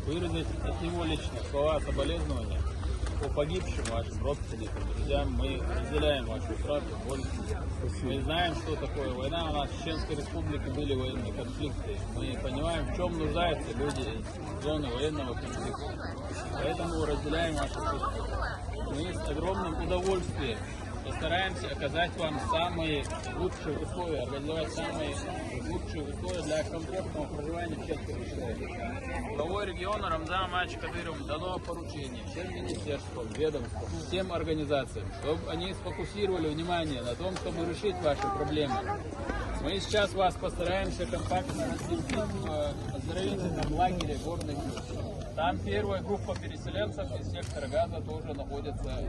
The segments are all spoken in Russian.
Выразить от него лично слова соболезнования по погибшим вашим родственникам, друзьям. Мы разделяем вашу утрату, боль. Мы знаем, что такое война. У нас в Чеченской Республике были военные конфликты. Мы понимаем, в чем нуждаются люди из зоны военного конфликта. Поэтому разделяем ваши чувства. Мы с огромным удовольствием постараемся оказать вам самые лучшие условия, организовать самые лучшие условия для комфортного проживания в Чеченской Республике. Главой региона Рамзаном Амачевичем Кадыровым дано поручение всем министерствам, ведомствам, всем организациям, чтобы они сфокусировали внимание на том, чтобы решить ваши проблемы. Мы сейчас вас постараемся компактно разместить в оздоровительном лагере Горный Ключ. Там первая группа переселенцев из сектора Газа тоже находится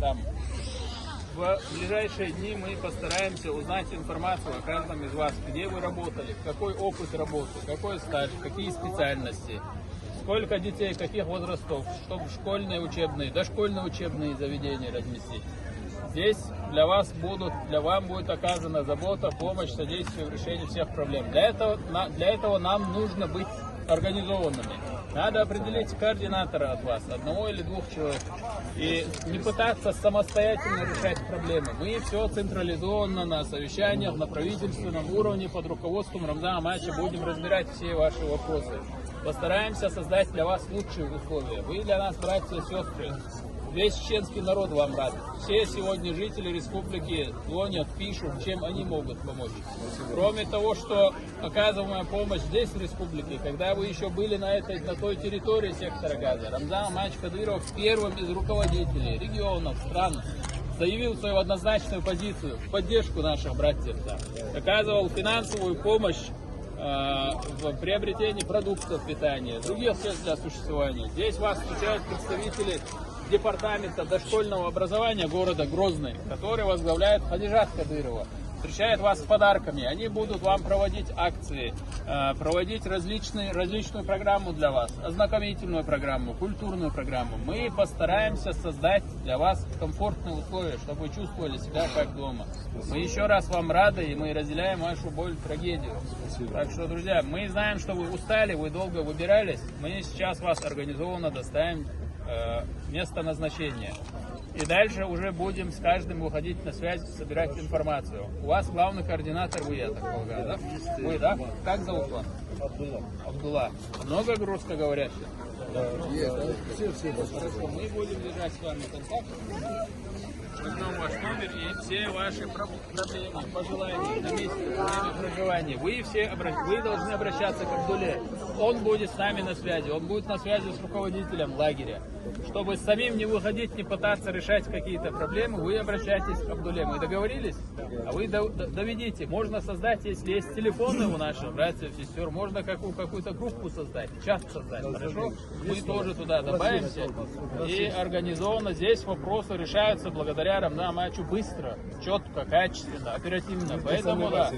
там. В ближайшие дни мы постараемся узнать информацию о каждом из вас, где вы работали, какой опыт работы, какой стаж, какие специальности, сколько детей, каких возрастов, чтобы школьные учебные, дошкольные учебные заведения разместить. Здесь для вам будет оказана забота, помощь, содействие в решении всех проблем. Для этого нам нужно быть организованными. Надо определить координатора от вас, одного или двух человек, и не пытаться самостоятельно решать проблемы. Мы все централизованно на совещаниях, на правительственном уровне под руководством Рамзана Амача будем разбирать все ваши вопросы. Постараемся создать для вас лучшие условия. Вы для нас, братья и сестры. Весь чеченский народ вам рад. Все сегодня жители республики звонят, пишут, чем они могут помочь. Кроме того, что оказываемая помощь здесь, в республике, когда вы еще были на той территории сектора Газа, Рамзан Амачевич Кадыров первым из руководителей регионов, стран заявил свою однозначную позицию в поддержку наших братьев. Оказывал финансовую помощь в приобретении продуктов питания, других средств для существования. Здесь вас встречают представители департамента дошкольного образования города Грозный, который возглавляет Хадижат Кадырова. Встречает вас с подарками. Они будут вам проводить акции, проводить различную программу для вас, ознакомительную программу, культурную программу. Мы постараемся создать для вас комфортные условия, чтобы вы чувствовали себя как дома. Мы еще раз вам рады, и мы разделяем вашу боль, трагедию. Спасибо. Так что, друзья, мы знаем, что вы устали, вы долго выбирались. Мы сейчас вас организованно доставим место назначения. И дальше уже будем с каждым выходить на связь, собирать информацию. У вас главный координатор вы, я так полагаю, да? Вы, да? Как зовут вас? Абдулла. Много русскоговорящих? Да. Все. Хорошо, мы будем держать с вами контакт. Возьмем ваш номер и все ваши проблемы, пожелания на месте, время проживания. Вы должны обращаться к Абдулле. Он будет с нами на связи, он будет на связи с руководителем лагеря. Чтобы самим не выходить, не пытаться решать какие-то проблемы, вы обращаетесь к Абдулле. Мы договорились? А вы доведите. Можно создать, если есть телефоны у наших братьев и сестер, можно какую-то группу создать, чат создать. Хорошо? Мы тоже туда добавимся. И организованно здесь вопросы решаются благодаря Рамзану Амачевичу быстро, четко, качественно, оперативно. Поэтому, да,